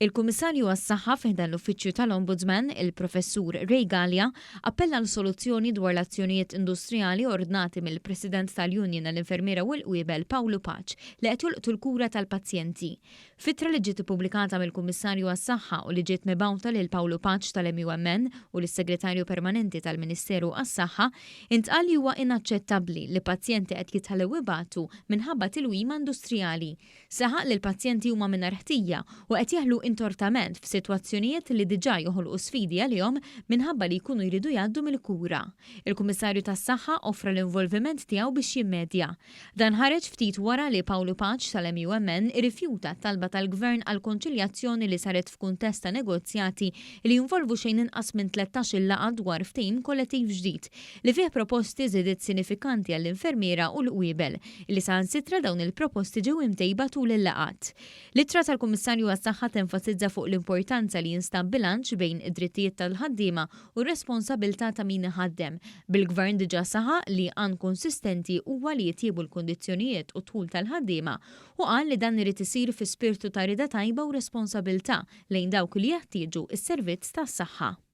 Il-Kummissarju għas-Saħħa fiħdan l-Uffiċċju tal-Ombudsman, il-Professur Ray Gallia, appella l soluzzjoni dwar l-azzjonijiet industrijali ordnati mill-President tal-Union għall-Infermiera u l-Qiebel Pawlu Paċ li qed jolqtu l-kura tal-pazjenti. Fittra li ġiet ippubblikata mill-Kummissarju għas-Saħħa u li ġiet mibgħuta lil Pawlu Paċ tal-MUMN u lis-Segretarju Permanenti tal-Ministeru għas-Saħħa intqal li huwa inaċċettabbli li pazjenti qed jitħallew ibatu minħabba tilwima industrijali. Saħaq li l-pazjenti huma mingħajr ħtija u qed jaħlu intortament f'sitwazzjonijiet li diġà joħolqu sfidi għalihom minħabba li jkunu jridu jgħaddu mill-kura. Il-Kummissarju tas-Saħħa offra l-involviment tiegħu biex jimmedja. Dan ħareġ ftit wara li Pawlu Paċ tal-MUMN irrifjuta talba tal-Gvern għal konċiljazzjoni li saret f'kuntest ta' negozjati li jinvolvu xejn inqas minn 13 laqgħa dwar ftehim kollettiv ġdid li fih proposti żiediet sinifikanti għall-infermiera u l-qiebel li saħansitra dawn il-proposti ġew imtejba tul il-laqgħat. L-ittra tal-Kummissarju għas-Saħħa tenfasizza fuq l-importanza li jinstab bilanċ bejn id-drittijiet tal-ħaddiema u r-responsabilità ta' min iħaddem. Bil-Gvern diġà saħaq li għan konsistenti huwa li jitjiebu l-kondizzjonijiet u tħul tal-ħaddiema u qal li dan irid isir fi spirtu ta' rida tajba u responsabilità lejn dawk li jeħtieġu is-servizz tas-saħħa.